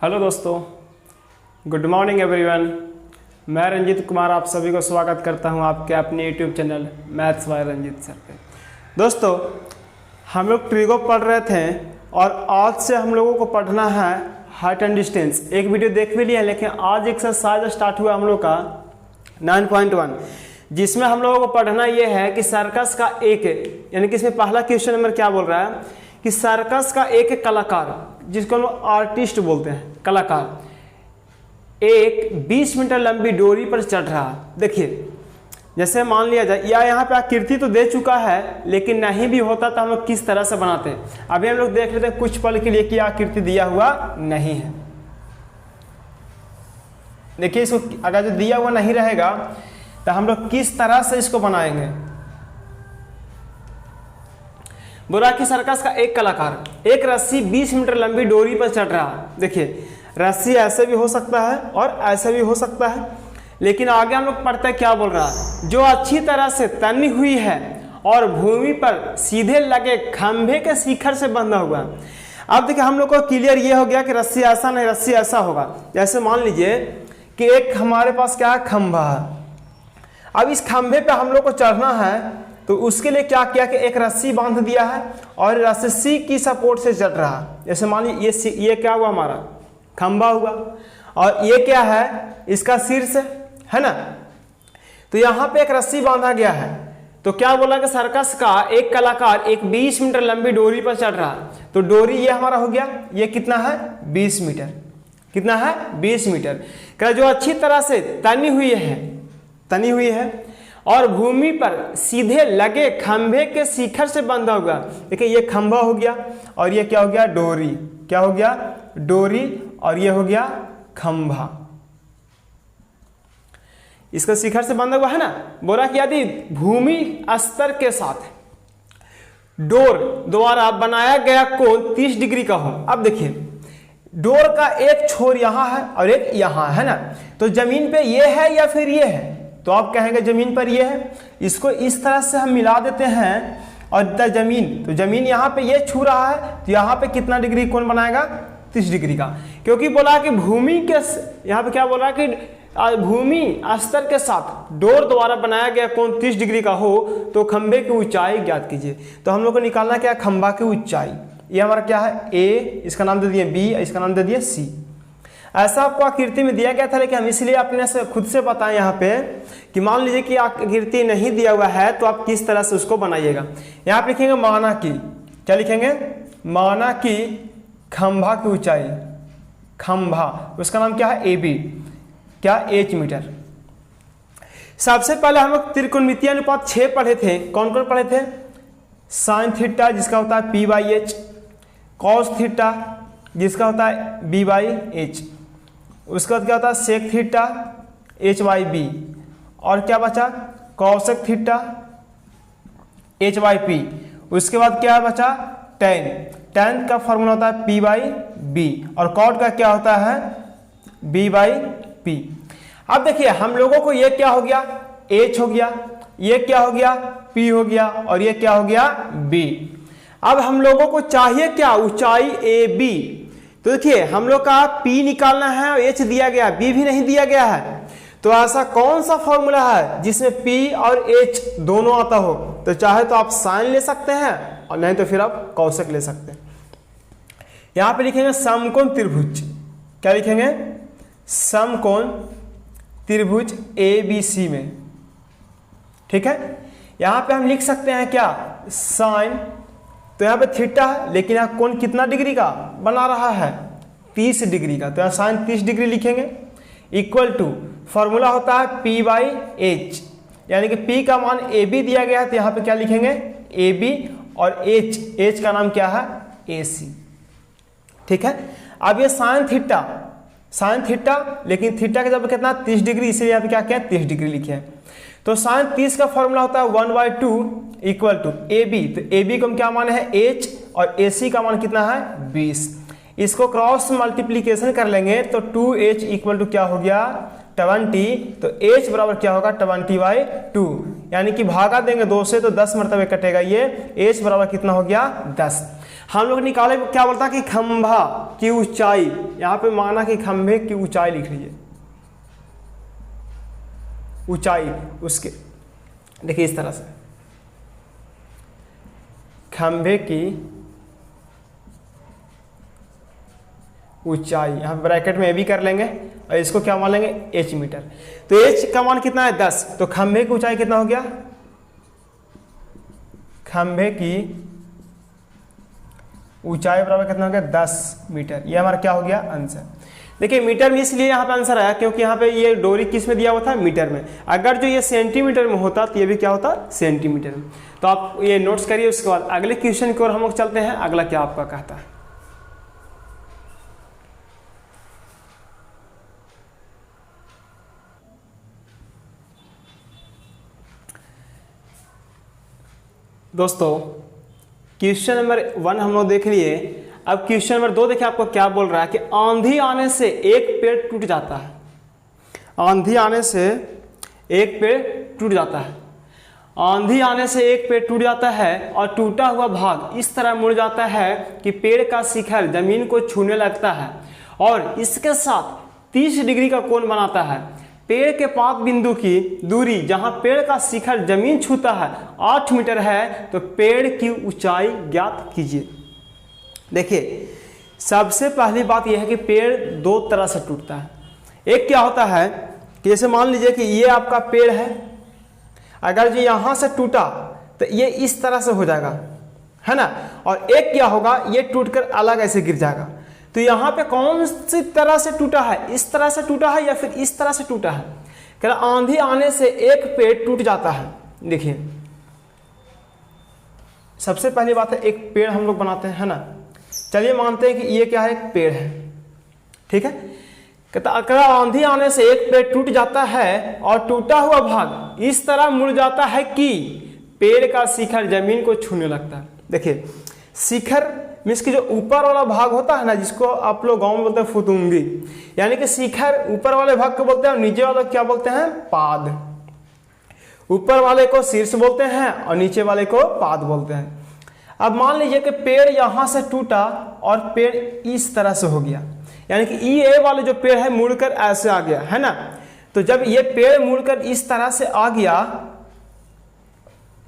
Hello दोस्तों, good morning everyone. मैं रंजीत कुमार आप सभी को स्वागत करता हूं आपके अपने YouTube channel maths by Ranjeet sir पे। दोस्तों, हम लोग ट्रिगो पढ़ रहे थे और आज से हम लोगों को पढ़ना है हाइट एंड डिस्टेंस। एक वीडियो देख भी लिया, लेकिन आज एक्सरसाइज स्टार्ट हुआ हम लोग का 9.1, जिसमें हम लोगों को पढ़ना ये है कि सर्कस का एक, यानी कि इसमें पहला क्वेश्चन नंबर क्या बोल रहा है कि सर्कस का एक कलाकार, जिसको हम आर्टिस्ट बोलते हैं, कलाकार, एक 20 मीटर लंबी डोरी पर चढ़ रहा। देखिए, जैसे मान लिया जाए या यहाँ पे आकृति तो दे चुका है, लेकिन नहीं भी होता तो हम लोग किस तरह से बनाते हैं अभी हम लोग देख लेते हैं कुछ पल के लिए कि आकृति दिया हुआ नहीं है। देखिए, इसको अगर जो दिया हुआ नहीं रहेगा तो हम लोग किस तरह से इसको बनाएंगे। बोला कि सर्कस का एक कलाकार एक रस्सी 20 मीटर लंबी डोरी पर चढ़ रहा। देखिए, रस्सी ऐसे भी हो सकता है और ऐसे भी हो सकता है, लेकिन आगे हम लोग पढ़ते हैं क्या बोल रहा है, जो अच्छी तरह से तनी हुई है और भूमि पर सीधे लगे खंभे के शिखर से बंधा हुआ। अब देखिए, हम लोग को क्लियर ये हो गया कि रस्सी ऐसा नहीं, रस्सी ऐसा होगा। जैसे मान लीजिए कि एक हमारे पास क्या है, खंभा है। अब इस खंभे पे हम लोग को चढ़ना है, तो उसके लिए क्या किया कि एक रस्सी बांध दिया है और रस्सी की सपोर्ट से चढ़ रहा। जैसे मान लीजिए ये क्या हुआ, हमारा खंभा हुआ, और ये क्या है, इसका शीर्ष है ना। तो यहाँ पे एक रस्सी बांधा गया है। तो क्या बोला कि सर्कस का एक कलाकार एक 20 मीटर लंबी डोरी पर चढ़ रहा। तो डोरी ये हमारा हो गया, ये कितना है, 20 मीटर। कितना है, 20 मीटर का, जो अच्छी तरह से तनी हुई है और भूमि पर सीधे लगे खंभे के शिखर से बंधा हुआ। देखिए, ये खंभा हो गया और ये क्या हो गया, डोरी। क्या हो गया, डोरी, और ये हो गया खंभा। इसका शिखर से बंधा हुआ है ना। बोला कि यदि भूमि स्तर के साथ डोर द्वारा बनाया गया कोण 30 डिग्री का हो। अब देखिए, डोर का एक छोर यहां है और एक यहां है ना, तो जमीन पे ये है या फिर ये है, तो आप कहेंगे जमीन पर ये है। इसको इस तरह से हम मिला देते हैं और जमीन, तो जमीन यहाँ पे ये छू रहा है, तो यहाँ पे कितना डिग्री कोण बनाएगा, 30 डिग्री का। क्योंकि बोला कि भूमि के, यहाँ पे क्या बोला कि भूमि स्तर के साथ डोर द्वारा बनाया गया कोण 30 डिग्री का हो तो खंभे की ऊंचाई ज्ञात कीजिए। तो हम लोग को निकालना क्या है, खंभा की ऊंचाई। ये हमारा क्या है, ए, इसका नाम दे दिए बी, इसका नाम दे दिए सी। ऐसा आपको आकृति में दिया गया था, लेकिन हम इसलिए अपने से खुद से बताएं यहाँ पे कि मान लीजिए कि आकृति नहीं दिया हुआ है तो आप किस तरह से उसको बनाइएगा। यहाँ पे लिखेंगे माना की, क्या लिखेंगे, माना की खंभा की ऊंचाई, खंभा, उसका नाम क्या है, ए बी, क्या, 8 मीटर। सबसे पहले हम लोग त्रिकोणमितीय अनुपात 6 पढ़े थे। कौन कौन पढ़े थे, साइन थीटा जिसका होता है P/H, कॉस थीटा जिसका होता है B/H, उसके बाद क्या होता है सेक थीटा H/B, और क्या बचा, कॉसेक थीटा H/P। उसके बाद क्या बचा, टैन का फॉर्मूला होता है P/B, और कॉट का क्या होता है, B/P। अब देखिए, हम लोगों को ये क्या हो गया, H हो गया, ये क्या हो गया, P हो गया, और ये क्या हो गया, B। अब हम लोगों को चाहिए क्या, ऊंचाई AB। तो देखिए, हम लोग का P निकालना है और H दिया गया, B भी नहीं दिया गया है। तो ऐसा कौन सा फॉर्मूला है जिसमें P और H दोनों आता हो। तो चाहे तो आप साइन ले सकते हैं और नहीं तो फिर आप कौशिक ले सकते हैं। यहां पे लिखेंगे समकोण त्रिभुज, क्या लिखेंगे, समकोण त्रिभुज ABC में। ठीक है, यहां पे हम लिख सकते हैं क्या, साइन, तो यहाँ पे थीटा है, लेकिन यहाँ कोण कितना डिग्री का बना रहा है, 30 डिग्री का, तो यहाँ साइन 30 डिग्री लिखेंगे। इक्वल टू फॉर्मूला होता है P/H, यानी कि P का मान AB दिया गया है, तो यहाँ पे क्या लिखेंगे, AB, और H का नाम क्या है, AC। ठीक है, अब ये साइन थीटा, लेकिन थीटा के जब कितना, 30 डिग्री, इसलिए यहाँ पे क्या किया, 30 डिग्री लिखे हैं। तो साइन 30 का फॉर्मूला होता है 1/2 इक्वल टू AB। तो AB को हम क्या माने हैं, H, और AC का मान कितना है, 20। इसको क्रॉस मल्टीप्लीकेशन कर लेंगे तो 2H इक्वल टू क्या हो गया, 20। तो H बराबर क्या होगा, 20/2, यानी कि भागा देंगे 2 से तो 10 मरतबे कटेगा ये। H बराबर कितना हो गया, 10। हम लोग निकाले क्या बोलता है कि खंभा की ऊंचाई, यहां पे माना कि खंभे की ऊंचाई लिख लीजिए, ऊंचाई उसके, देखिए इस तरह से खंभे की ऊंचाई, यहां पे ब्रैकेट में ए भी कर लेंगे और इसको क्या मान लेंगे एच मीटर। तो एच का मान कितना है 10, तो खंभे की ऊंचाई कितना हो गया, खंभे की ऊंचाई बराबर कितना हो गया 10 मीटर। ये हमारा क्या हो गया आंसर। देखिए मीटर में इसलिए यहाँ पे आंसर आया क्योंकि यहाँ पे ये डोरी किस में दिया हुआ था, मीटर में। अगर जो ये सेंटीमीटर में होता तो ये भी क्या होता, सेंटीमीटर में। तो आप ये नोट्स करिए, उसके बाद अगले क्वेश्चन की ओर हम लोग चलते हैं। अगला क्या आपका कहता है, दोस्तों क्वेश्चन नंबर 1 हम लोग देख लिए। अब क्वेश्चन नंबर 2 देखिए आपको क्या बोल रहा है कि आंधी आने से एक पेड़ टूट जाता है। आंधी आने से एक पेड़ टूट जाता है, आंधी आने से एक पेड़ टूट जाता है और टूटा हुआ भाग इस तरह मुड़ जाता है कि पेड़ का शिखर जमीन को छूने लगता है और इसके साथ 30 डिग्री का कोण बनाता है। पेड़ के पाद बिंदु की दूरी जहां पेड़ का शिखर जमीन छूता है 8 मीटर है, तो पेड़ की ऊंचाई ज्ञात कीजिए। देखिए सबसे पहली बात यह है कि पेड़ दो तरह से टूटता है। एक क्या होता है कि जैसे मान लीजिए कि ये आपका पेड़ है, अगर जो यहां से टूटा तो ये इस तरह से हो जाएगा, है ना, और एक क्या होगा ये टूटकर अलग ऐसे गिर जाएगा। तो यहाँ पे कौन सी तरह से टूटा है, इस तरह से टूटा है या फिर इस तरह से टूटा है। कह रहा आंधी आने से एक पेड़ टूट जाता है। देखिए सबसे पहली बात है एक पेड़ हम लोग बनाते हैं, है ना। चलिए मानते हैं कि ये क्या है, एक पेड़ है, ठीक है। कहता आंधी आने से एक पेड़ टूट जाता है और टूटा हुआ भाग इस तरह मुड़ जाता है कि पेड़ का शिखर जमीन को छूने लगता है। देखिए शिखर मीन्स कि जो ऊपर वाला भाग होता है ना, जिसको आप लोग गांव में बोलते हैं फुतुंगी, यानी कि शिखर ऊपर वाले भाग को बोलते हैं और नीचे वाले क्या बोलते हैं, पाद। ऊपर वाले को शीर्ष बोलते हैं और नीचे वाले को पाद बोलते हैं। अब मान लीजिए कि पेड़ यहां से टूटा और पेड़ इस तरह से हो गया, यानी कि ये वाले जो पेड़ है मुड़कर ऐसे आ गया, है ना। तो जब ये पेड़ मुड़कर इस तरह से आ गया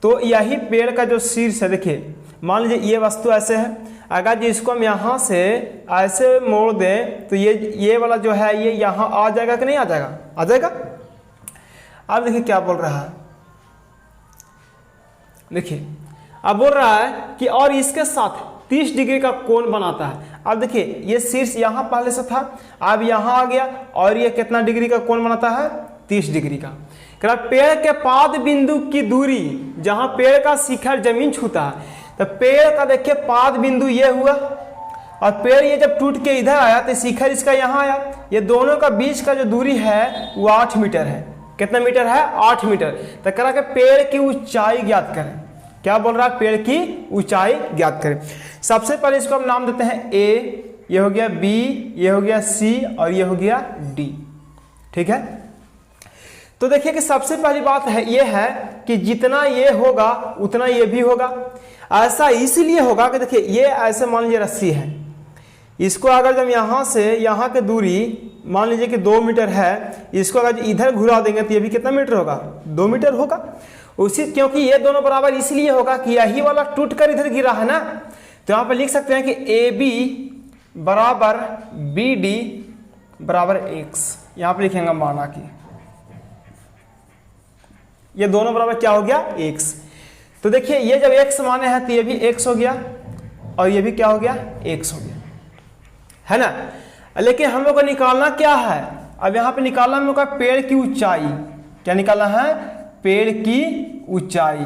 तो यही पेड़ का जो शीर्ष है, देखिए मान लीजिए ये वस्तु ऐसे है, अगर जो इसको हम यहाँ से ऐसे मोड़ दें तो ये वाला जो है ये यहाँ आ जाएगा कि नहीं आ जाएगा, आ जाएगा। अब देखिए क्या बोल रहा है, देखिए अब बोल रहा है कि और इसके साथ 30 डिग्री का कोण बनाता है। अब देखिए ये शीर्ष यहाँ पहले से था, अब यहाँ आ गया और ये कितना डिग्री का कोण बनाता है, 30 डिग्री का। पेड़ के पाद बिंदु की दूरी जहां पेड़ का शिखर जमीन छूता है, तो पेड़ का देखिए पाद बिंदु ये हुआ और पेड़ ये जब टूट के इधर आया तो शिखर इसका यहाँ आया। ये दोनों का बीच का जो दूरी है वो 8 मीटर है। कितना मीटर है, 8 मीटर। तो कह रहा कि पेड़ की ऊंचाई ज्ञात करें। क्या बोल रहा है, पेड़ की ऊंचाई ज्ञात करें। सबसे पहले इसको हम नाम देते हैं ए, ये हो गया बी, ये हो गया सी और ये हो गया डी, ठीक है। तो देखिए कि सबसे पहली बात है ये है कि जितना ये होगा उतना ये भी होगा। ऐसा इसलिए होगा कि देखिए ये ऐसे मान लीजिए रस्सी है, इसको अगर जब यहाँ से यहाँ की दूरी मान लीजिए कि 2 मीटर है, इसको अगर इधर घुरा देंगे तो ये भी कितना मीटर होगा, 2 मीटर होगा। उसी क्योंकि ये दोनों बराबर इसलिए होगा कि यही वाला टूट कर इधर गिरा है ना। तो यहाँ पर लिख सकते हैं कि ए बी बराबर बी डी बराबर एक्स, यहाँ पर लिखेंगे माना कि ये दोनों बराबर क्या हो गया, x। तो देखिए ये जब x माने हैं तो ये भी x हो गया और ये भी क्या हो गया, x हो गया, है ना। लेकिन हम लोग को निकालना क्या है, अब यहाँ पे निकालना हम लोग का पेड़ की ऊंचाई। क्या निकालना है, पेड़ की ऊंचाई।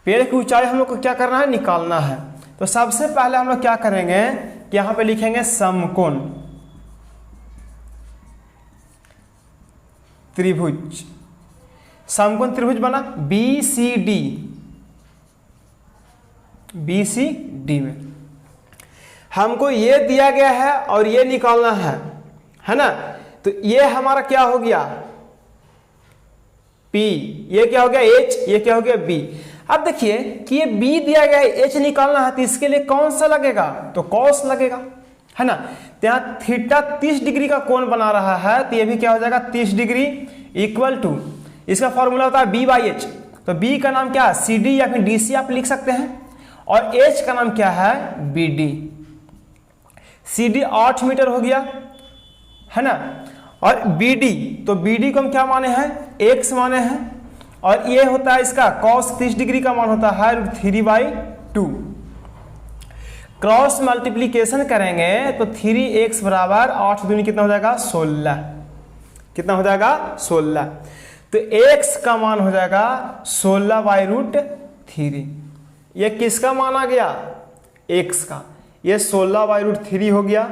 पेड़ की ऊंचाई हम लोग को क्या करना है, निकालना है। तो सबसे पहले हम लोग क्या करेंगे कि यहाँ पे लिखेंगे समकोण त्रिभुज। समकोण त्रिभुज बना B C D, B C D में हमको ये दिया गया है और ये निकालना है ना। तो ये हमारा क्या हो गया, P, ये क्या हो गया H, ये क्या हो गया B। अब देखिए कि ये बी दिया गया है, एच निकालना है तो इसके लिए कौन सा लगेगा, तो कॉस लगेगा, है ना। तो यहाँ थीटा 30 डिग्री का कोण बना रहा है तो ये भी क्या हो जाएगा 30 डिग्री इक्वल टू, इसका फॉर्मूला होता है बी बाई एच। तो बी का नाम क्या है सी डी या फिर डी सी आप लिख सकते हैं, और एच का नाम क्या है B D. C D 8 metre हो गया, है ना, और बी डी, तो बी डी को हम क्या माने हैं एक्स माने हैं, और ये होता है इसका cos 30 डिग्री का मान होता है √3/2। क्रॉस मल्टीप्लीकेशन करेंगे तो 3x बराबर 8 दूनी कितना हो जाएगा 16, कितना हो जाएगा 16। तो x का मान हो जाएगा 16/√3। ये किसका मान आ गया x का, ये 16/√3 हो गया,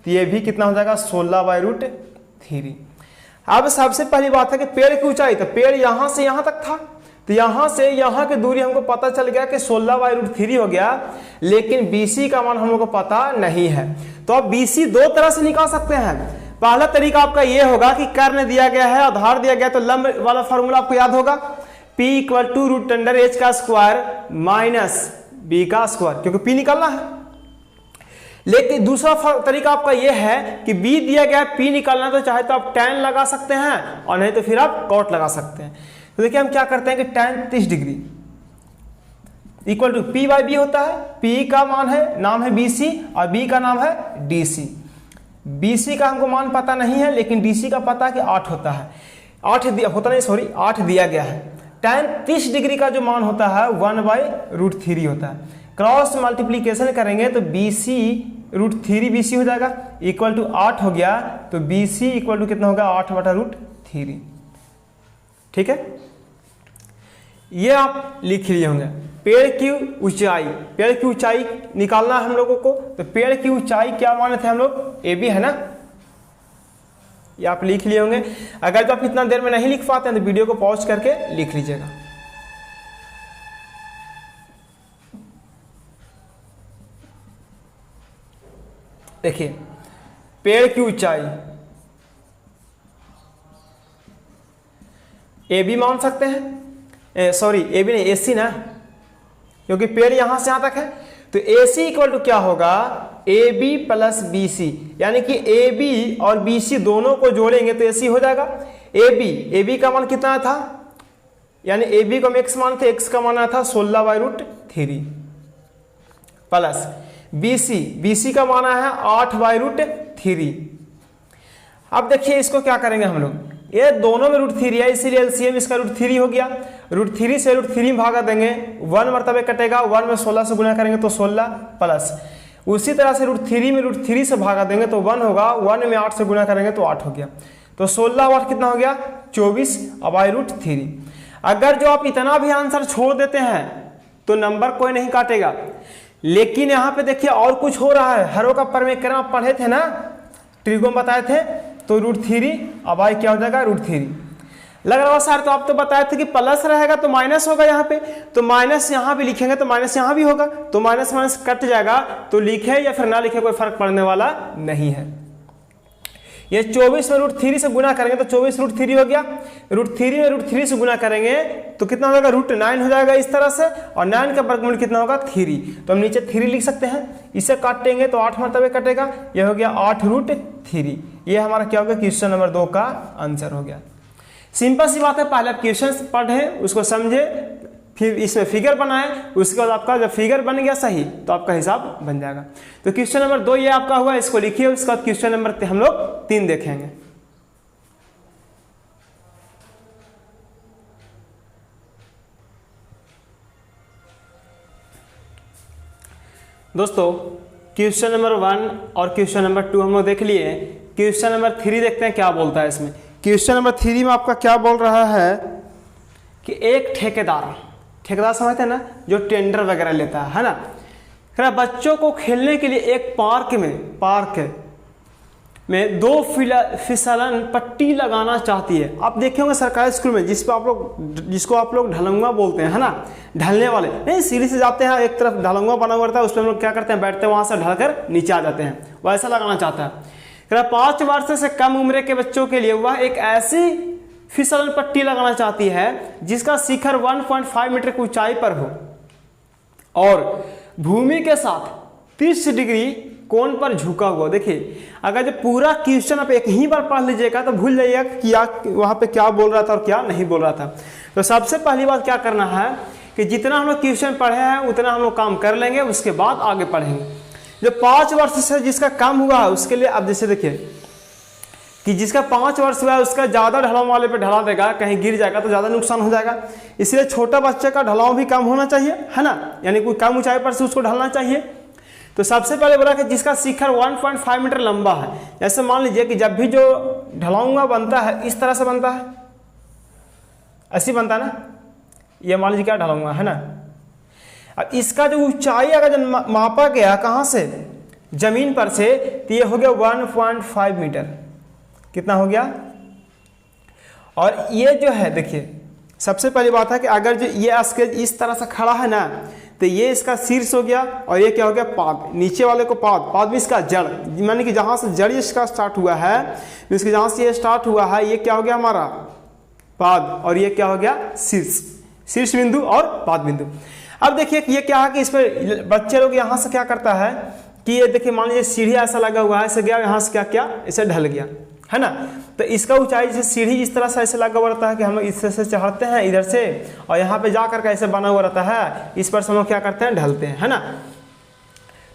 तो ये भी कितना हो जाएगा 16/√3। अब सबसे पहली बात है कि पेड़ की ऊंचाई, तो पेड़ यहां से यहां तक था, तो यहां से यहां की दूरी हमको पता चल गया कि 16/√3 हो गया, लेकिन BC का मान हम लोग को पता नहीं है। तो अब BC दो तरह से निकाल सकते हैं। पहला तरीका आपका यह होगा कि कर्ण दिया गया है, आधार दिया गया, तो लंब वाला फॉर्मूला आपको याद होगा, P = √h² - b का स्क्वायर, क्योंकि P निकालना है। लेकिन दूसरा तरीका आपका यह है कि B दिया गया P निकालना, तो चाहे तो आप tan लगा सकते हैं और नहीं तो फिर आप cot लगा सकते हैं। तो देखिए हम क्या करते हैं कि tan 30 degree equal to P/B होता है। P का मान है, नाम है BC, और B का नाम है DC। BC का हमको मान पता नहीं है, लेकिन DC का पता है कि 8 होता है, 8 दिया गया है। tan 30 डिग्री का जो मान होता है 1/√3 होता है। क्रॉस मल्टीप्लीकेशन करेंगे तो BC √3 BC हो जाएगा इक्वल टू 8 हो गया, तो BC इक्वल टू कितना होगा 8/√3। ठीक है, ये आप लिख लिए होंगे। पेड़ की ऊंचाई निकालना है हम लोगों को, तो पेड़ की ऊंचाई क्या माने थे हम लोग AB, है ना, ये आप लिख लिए होंगे। अगर तो आप इतना देर में नहीं लिख पाते हैं तो वीडियो को पॉज करके लिख लीजिएगा। देखिए पेड़ की ऊंचाई AB मान सकते हैं, सॉरी AB नहीं AC ना, क्योंकि पेड़ यहां से यहां तक है। तो AC इक्वल टू क्या होगा AB + BC, यानी कि AB और BC दोनों को जोड़ेंगे तो AC हो जाएगा। AB का मान कितना था, यानी AB को हम x मानते, x का मान था 16/√3 प्लस BC का माना है 8/√3। अब देखिए इसको क्या करेंगे हम लोग, ये दोनों में √3 है, इसीलिए LCM इसका √3 हो गया। √3 से √3 भागा देंगे, 1 मरतबे कटेगा, 1 में 16 से गुना करेंगे तो 16 प्लस, उसी तरह से √3 में √3 से भागा देंगे तो 1 होगा, 1 में 8 से गुना करेंगे तो 8 हो गया। तो 16 और 8 कितना हो गया 24/√3। अगर जो आप इतना भी आंसर छोड़ देते हैं तो नंबर कोई नहीं काटेगा, लेकिन यहाँ पे देखिए और कुछ हो रहा है। हरों का परमेक्रम आप पढ़े थे ना, ट्रिगोन बताए थे, तो √3 अब आई क्या हो जाएगा √3 लग रहा है सर। तो आप तो बताए थे कि प्लस रहेगा तो माइनस होगा यहाँ पे, तो माइनस यहाँ भी लिखेंगे तो माइनस यहाँ भी होगा, तो माइनस माइनस कट जाएगा, तो लिखे या फिर ना लिखे कोई फर्क पड़ने वाला नहीं है। ये 24 में √3 से गुना करेंगे तो 24√3 हो गया, √3 में √3 से गुना करेंगे तो कितना हो जाएगा √9 हो जाएगा इस तरह से, और 9 का वर्गमूल कितना होगा 3, तो हम नीचे 3 लिख सकते हैं। इसे काटेंगे तो 8 मरतबे कटेगा, यह हो गया 8√3। ये हमारा क्या होगा क्वेश्चन नंबर 2 का आंसर हो गया। सिंपल सी बात है, पहले आप क्वेश्चन पढ़े उसको समझे, फिर इसमें फिगर बनाए, उसके बाद आपका जब फिगर बन गया सही तो आपका हिसाब बन जाएगा। तो क्वेश्चन नंबर 2 ये आपका हुआ, इसको लिखिए। उसके बाद क्वेश्चन नंबर हम लोग 3 देखेंगे। दोस्तों क्वेश्चन नंबर 1 और क्वेश्चन नंबर 2 हम लोग देख लिए। क्वेश्चन नंबर 3 देखते हैं क्या बोलता है इसमें। क्वेश्चन नंबर 3 में आपका क्या बोल रहा है कि एक ठेकेदार समझते हैं ना, जो टेंडर वगैरह लेता है ना, बच्चों को खेलने के लिए एक पार्क में 2 फिसलन पट्टी लगाना चाहती है। आप देखे होंगे सरकारी स्कूल में जिसको आप लोग ढलंगा बोलते हैं, है ना, ढलने वाले नहीं, सीढ़ी से जाते हैं, एक तरफ ढलंगा बना हुआ रहता है, उसमें हम लोग क्या करते हैं बैठते हैं, वहां से ढलकर नीचे आ जाते हैं, वैसा लगाना चाहता है। 5 वर्ष से कम उम्र के बच्चों के लिए वह एक ऐसी फिसलन पट्टी लगाना चाहती है जिसका शिखर 1.5 मीटर की ऊंचाई पर हो और भूमि के साथ 30 डिग्री कोण पर झुका हुआ। देखिए अगर जो पूरा क्वेश्चन आप एक ही बार पढ़ लीजिएगा तो भूल जाइएगा कि वहां पे क्या बोल रहा था और क्या नहीं बोल रहा था। तो सबसे पहली बात क्या करना है कि जितना हम लोग क्वेश्चन पढ़े हैं उतना हम लोग काम कर लेंगे, उसके बाद आगे पढ़ेंगे। जो 5 वर्ष से जिसका काम हुआ है उसके लिए अब जैसे देखिए कि जिसका 5 वर्ष हुआ है उसका ज़्यादा ढलाव वाले पे ढला देगा, कहीं गिर जाएगा तो ज़्यादा नुकसान हो जाएगा। इसलिए छोटा बच्चे का ढलाव भी कम होना चाहिए, है ना, यानी कोई कम ऊंचाई पर से उसको ढलना चाहिए। तो सबसे पहले बोला कि जिसका शिखर 1.5 मीटर लंबा है। जैसे मान लीजिए कि जब भी जो ढलाऊंगा बनता है इस तरह से बनता है, ऐसी बनता है ना, ये मान लीजिए क्या ढलाऊंगा, है ना। अब इसका जो ऊंचाई अगर मापा गया कहाँ से, जमीन पर से, तो ये हो गया 1.5 मीटर। कितना हो गया? और ये जो है देखिए सबसे पहली बात है कि अगर जो ये स्केल इस तरह से खड़ा है ना तो ये इसका शीर्ष हो गया और ये क्या हो गया, पाद। नीचे वाले को पाद भी इसका जड़, माने कि जहाँ से जड़ इसका स्टार्ट हुआ है, इसके जहाँ से ये स्टार्ट हुआ है ये क्या हो गया हमारा पाद, और ये क्या हो गया शीर्ष बिंदु और पाद बिंदु। अब देखिए कि ये क्या है कि इस पर बच्चे लोग यहाँ से क्या करता है कि ये देखिए मान लीजिए सीढ़ी ऐसा लगा हुआ है, ऐसे गया यहाँ से क्या किया, इसे ढल गया, है ना। तो इसका ऊंचाई जैसे सीढ़ी इस तरह से ऐसे लगा हुआ रहता है कि हम लोग इससे से चढ़ते हैं इधर से और यहाँ पे जा करके ऐसे बना हुआ रहता है, इस पर से हम लोग क्या करते हैं, ढलते हैं, है ना।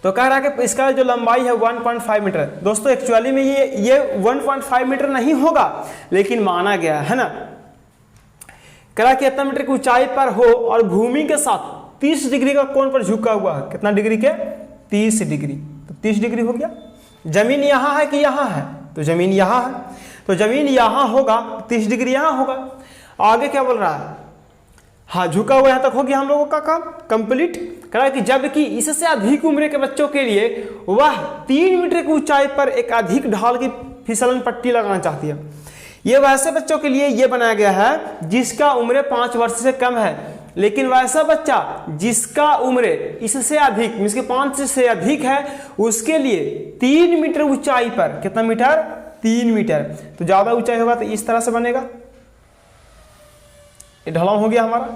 तो कह रहा है कि इसका जो लंबाई है 1.5 मीटर। दोस्तों एक्चुअली में ये 1.5 मीटर नहीं होगा लेकिन माना गया है ना। कह रहा है कि इतना मीटर की ऊंचाई पर हो और भूमि के साथ 30 डिग्री का कोण पर झुका हुआ है। कितना डिग्री के? 30 डिग्री। तो 30 डिग्री हो गया। जमीन यहाँ है कि यहाँ है, तो जमीन यहाँ है, तो जमीन यहाँ होगा, 30 डिग्री यहाँ होगा। आगे क्या बोल रहा है, हाँ झुका हुआ यहाँ तक हो गया हम लोगों का काम कंप्लीट। करा कि जबकि इससे अधिक उम्र के बच्चों के लिए वह 3 मीटर की ऊंचाई पर एक अधिक ढाल की फिसलन पट्टी लगाना चाहती है। ये वैसे बच्चों के लिए ये बनाया गया है जिसका उम्र 5 वर्ष से कम है, लेकिन वैसा बच्चा जिसका उम्र इससे अधिक मींस के 5 से अधिक है उसके लिए 3 मीटर ऊंचाई पर, कितना मीटर? 3 मीटर। तो ज्यादा ऊंचाई होगा तो इस तरह से बनेगा, ये ढलान हो गया हमारा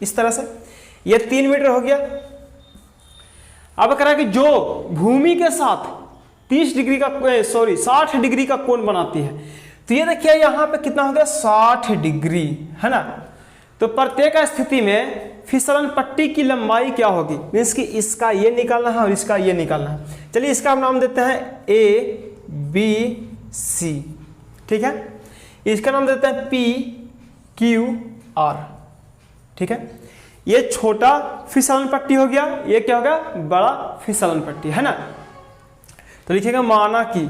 इस तरह से, ये 3 मीटर हो गया। अब कह रहा है कि जो भूमि के साथ 60 डिग्री का कोण बनाती है, तो ये देखिए यहां पे कितना हो गया, 60 डिग्री, है ना। तो प्रत्येक स्थिति में फिसलन पट्टी की लंबाई क्या होगी, मीन्स कि इसका ये निकालना है और इसका ये निकालना है। चलिए इसका हम नाम देते हैं ABC, ठीक है। इसका नाम देते हैं PQR, ठीक है। ये छोटा फिसलन पट्टी हो गया, ये क्या हो गया, बड़ा फिसलन पट्टी, है ना। तो लिखिएगा माना कि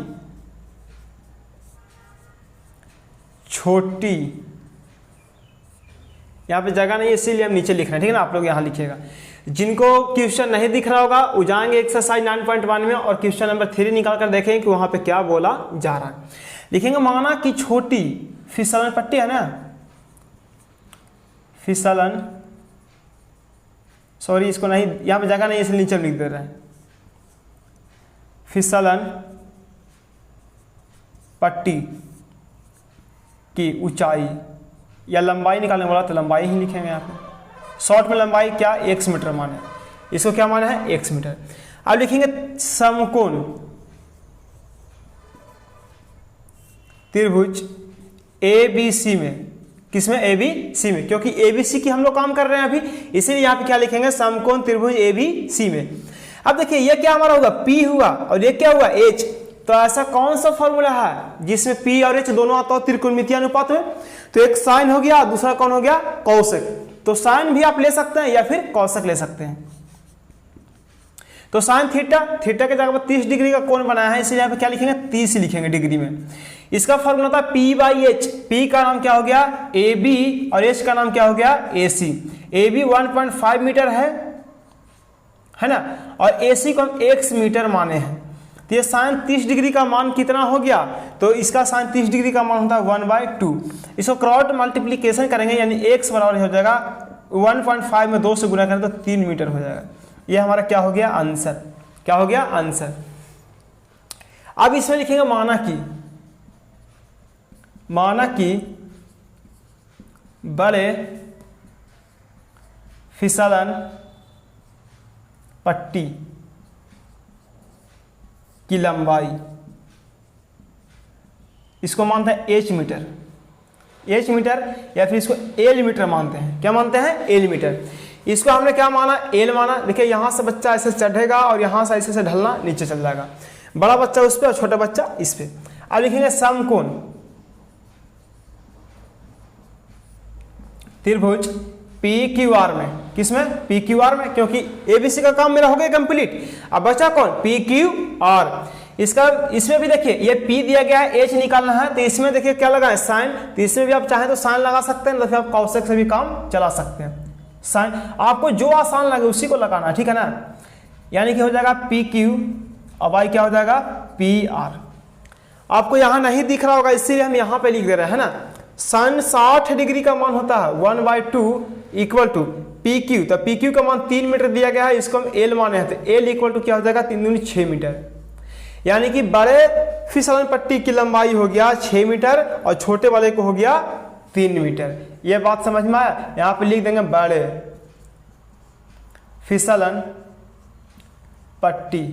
छोटी, यहां पे जगह नहीं इसीलिए हम नीचे लिख रहे हैं, ठीक है ना। आप लोग यहां लिखिएगा, जिनको क्वेश्चन नहीं दिख रहा होगा वो जाएंगे एक्सरसाइज 9.1 में और क्वेश्चन नंबर 3 निकाल कर देखेंगे कि वहां पे क्या बोला जा रहा है। लिखेंगे माना कि छोटी फिसलन पट्टी है ना, फिसलन, सॉरी इसको नहीं, यहां पे जगह नहीं इसलिए नीचे लिख दे रहे हैं, फिसलन पट्टी की ऊंचाई या लंबाई निकालने वाला तो लंबाई ही लिखेंगे यहाँ पे। शॉर्ट में लंबाई क्या, x मीटर माने, इसको क्या माना है, x मीटर। अब लिखेंगे समकोण त्रिभुज ABC में, किसमें, ABC में, क्योंकि ABC की हम लोग काम कर रहे हैं अभी, इसीलिए यहाँ पे क्या लिखेंगे, समकोण त्रिभुज ABC में। अब देखिए ये क्या हमारा होगा, P हुआ और ये क्या हुआ, H। तो ऐसा कौन सा फॉर्मूला है जिसमें P और H दोनों आता हो त्रिकोणमितीय अनुपात में, तो एक साइन हो गया, दूसरा कौन हो गया, कौशिक। तो साइन भी आप ले सकते हैं या फिर कौशिक ले सकते हैं। तो साइन थीटा के जगह पर 30 डिग्री का कोण बनाया है, इसलिए यहाँ पे क्या लिखेंगे, 30 लिखेंगे डिग्री में। इसका फॉर्मूला था P/H। P का नाम क्या हो गया, AB, और H का नाम क्या हो गया, AC। AB 1.5 मीटर है ना, और AC को हम x मीटर माने हैं। तो ये साइन 30 डिग्री का मान कितना हो गया, तो इसका साइन 30 डिग्री का मान होता है 1/2। इसको क्रॉस मल्टीप्लीकेशन करेंगे यानी x बराबर हो जाएगा 1.5 में 2 से गुना करें तो 3 मीटर हो जाएगा। ये हमारा क्या हो गया, आंसर। क्या हो गया, आंसर। अब इसमें लिखेंगे माना कि माना कि बड़े फिसलन पट्टी की लंबाई, इसको मानते हैं एच मीटर, एच मीटर या फिर इसको एल मीटर मानते हैं। क्या मानते हैं? L metre. इसको हमने क्या माना? एल माना। देखिए यहां से बच्चा ऐसे चढ़ेगा और यहां से ऐसे ढलना नीचे चल जाएगा, बड़ा बच्चा उस पर और छोटा बच्चा इस पे। अब लिखेंगे समकोण त्रिभुज पी क्यू आर में, किसमें? पी क्यू आर में, क्योंकि एबीसी का काम मेरा हो गया कंप्लीट। अब बचा कौन? P Q R. इसका इसमें भी देखिए ये पी दिया गया है, एच निकालना है, तो इसमें देखिए क्या लगा है? साइन। तो इसमें भी आप चाहें तो साइन लगा सकते हैं, तो फिर आप कौशिक से भी काम चला सकते हैं। साइन आपको जो आसान लगे उसी को लगाना, ठीक है ना। यानी कि हो जाएगा पी क्यू और वाई क्या हो जाएगा? P R. आपको यहां नहीं दिख रहा होगा इसीलिए हम यहां पे लिख दे रहे हैं ना। साइन 60 डिग्री का मान होता है 1/2 इक्वल टू पी क्यू। तो पी क्यू का मान 3 मीटर दिया गया है, इसको हम एल माने हैं, तो एल इक्वल टू क्या हो जाएगा? 3 दूनी 6 मीटर। यानी कि बड़े फिसलन पट्टी की लंबाई हो गया 6 मीटर और छोटे वाले को हो गया 3 मीटर। यह बात समझ में आया? यहां पे लिख देंगे बड़े फिसलन पट्टी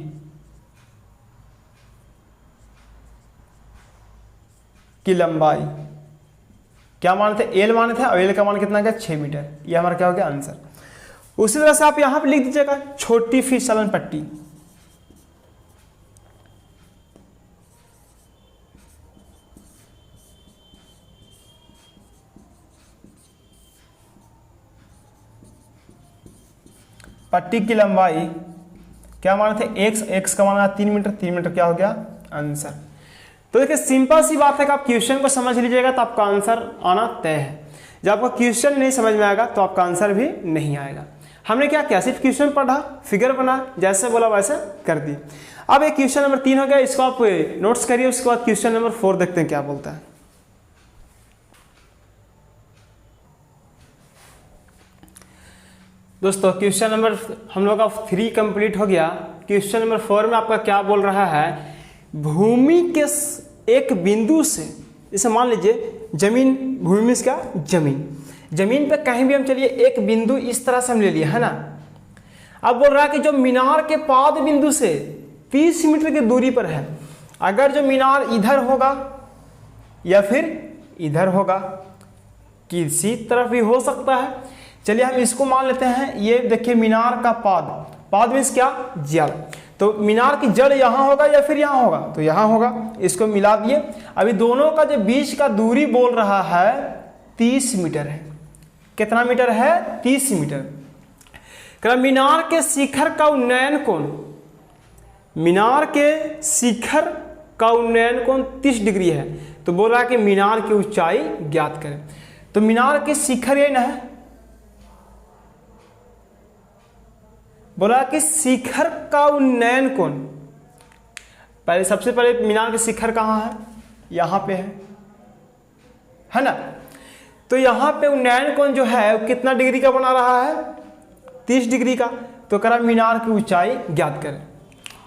की लंबाई क्या माने थे? एल माने थे, और एल का मान कितना गया? 6 मीटर। ये हमारा क्या हो गया? आंसर। उसी तरह से आप यहां पे लिख दीजिएगा छोटी फिसलन पट्टी, पट्टी की लंबाई क्या माने थे? एक्स, एक्स का माना 3 मीटर, 3 मीटर क्या हो गया? आंसर। तो देखिए सिंपल सी बात है कि आप क्वेश्चन को समझ लीजिएगा तो आपका आंसर आना तय है। जब आपका क्वेश्चन नहीं समझ में आएगा तो आपका आंसर भी नहीं आएगा। हमने क्या किया? सिर्फ क्वेश्चन पढ़ा, फिगर बना, जैसे बोला वैसे कर दी। अब एक क्वेश्चन नंबर 3 हो गया, इसको आप नोट्स करिए। उसके बाद क्वेश्चन नंबर 4 देखते हैं क्या बोलता है। दोस्तों क्वेश्चन नंबर हम लोग का 3 कंप्लीट हो गया। क्वेश्चन नंबर 4 में आपका क्या बोल रहा है? भूमि के एक बिंदु से, जैसे मान लीजिए जमीन, भूमि से क्या? जमीन पे कहीं भी हम चलिए एक बिंदु इस तरह से हम ले लिए, है ना। अब बोल रहा है कि जो मीनार के पाद बिंदु से 30 मीटर की दूरी पर है, अगर जो मीनार इधर होगा या फिर इधर होगा, किसी तरफ भी हो सकता है। चलिए हम इसको मान लेते हैं, ये देखिए मीनार का पाद मीन्स क्या? जड़। तो मीनार की जड़ यहां होगा या फिर यहां होगा? तो यहां होगा। इसको मिला दिए। अभी दोनों का जो बीच का दूरी बोल रहा है 30 मीटर है। कितना मीटर है? 30 मीटर। मीनार के शिखर का उन्नयन कोण, मीनार के शिखर का उन्नयन कोण 30 डिग्री है। तो बोल रहा है कि मीनार की ऊंचाई ज्ञात करें। तो मीनार के शिखर ये ना है, बोला कि शिखर का उन्नयन कोण, पहले सबसे पहले मीनार के शिखर कहाँ है? यहां पे है ना। तो यहां पे उन्नयन कोण जो है वो कितना डिग्री का बना रहा है? 30 डिग्री का। तो करा मीनार की ऊंचाई ज्ञात करें।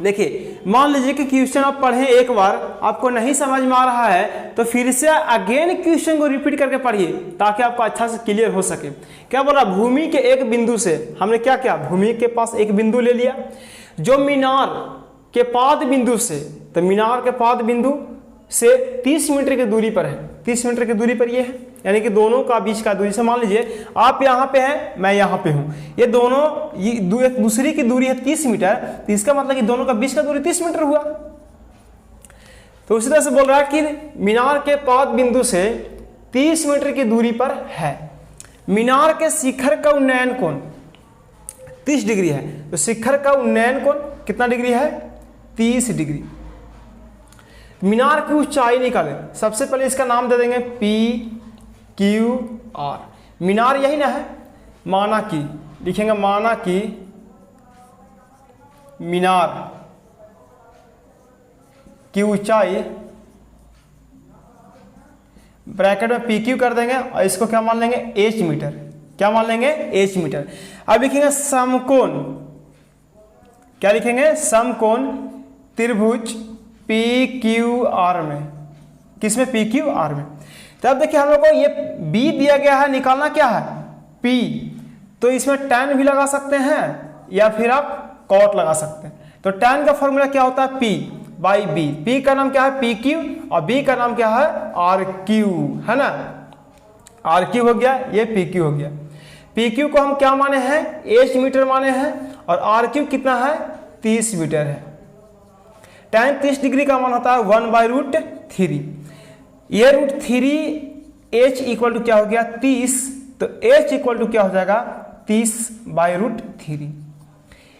देखिए मान लीजिए कि क्वेश्चन आप पढ़ें एक बार, आपको नहीं समझ में आ रहा है तो फिर से अगेन क्वेश्चन को रिपीट करके पढ़िए ताकि आपको अच्छा से क्लियर हो सके। क्या बोल रहा? भूमि के एक बिंदु से, हमने क्या किया? भूमि के पास एक बिंदु ले लिया जो मीनार के पाद बिंदु से, तो मीनार के पाद बिंदु से 30 मीटर की दूरी पर है। 30 मीटर की दूरी पर ये है, यानी कि दोनों का बीच का दूरी से मान लीजिए आप यहाँ पे हैं, मैं यहाँ पे हूँ, ये दोनों एक दूसरी की दूरी है 30 मीटर। तो इसका मतलब कि दोनों का बीच का दूरी 30 मीटर हुआ। तो उसी तरह से बोल रहा है कि मीनार के पाद बिंदु से 30 मीटर की दूरी पर है। मीनार के शिखर का उन्नयन कोण 30 डिग्री है। तो शिखर का उन्नयन कोण कितना डिग्री है? 30 डिग्री। मीनार की ऊंचाई निकालें। सबसे पहले इसका नाम दे देंगे PQR। मीनार यही ना है, माना कि लिखेंगे, माना कि मीनार की ऊंचाई ब्रैकेट में PQ कर देंगे और इसको क्या मान लेंगे? H metre. क्या मान लेंगे? H metre. अब लिखेंगे समकोण, क्या लिखेंगे? समकोण त्रिभुज PQR में। किसमें? PQR में। तो अब देखिए हम लोग को ये b दिया गया है, निकालना क्या है p, तो इसमें tan भी लगा सकते हैं या फिर आप cot लगा सकते हैं। तो tan का फॉर्मूला क्या होता है p बाई b, p का नाम क्या है pq और b का नाम क्या है rq, है ना, rq हो गया, ये pq हो गया। pq को हम क्या माने हैं, h मीटर माने हैं और rq कितना है 30 मीटर है। tan 30 डिग्री का मान होता है 1/√3, ये √3 h इक्वल टू क्या हो गया 30, तो h इक्वल टू क्या हो जाएगा 30/√3।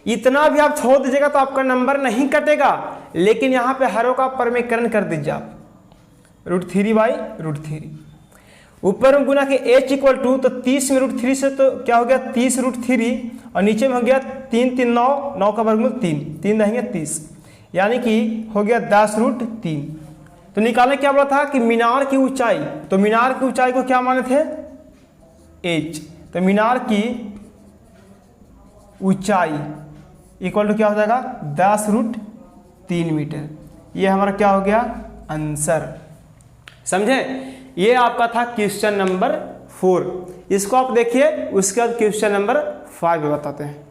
इतना भी आप छोड़ दीजिएगा तो आपका नंबर नहीं कटेगा, लेकिन यहाँ पे हरों का परमीकरण कर दीजिए आप, √3/√3 ऊपर में गुना के h इक्वल टू, तो 30 में √3 से तो क्या हो गया 30√3 और नीचे में हो गया 3 3 9, 9 का वर्गमूल 3, 3 रहेंगे 30, यानी कि हो गया 10√3। तो निकालने क्या बोला था कि मीनार की ऊंचाई, तो मीनार की ऊंचाई को क्या माने थे h, तो मीनार की ऊंचाई इक्वल टू क्या हो जाएगा 10√3 मीटर। ये हमारा क्या हो गया आंसर, समझे। ये आपका था क्वेश्चन नंबर 4, इसको आप देखिए, उसके बाद क्वेश्चन नंबर 5 बताते हैं।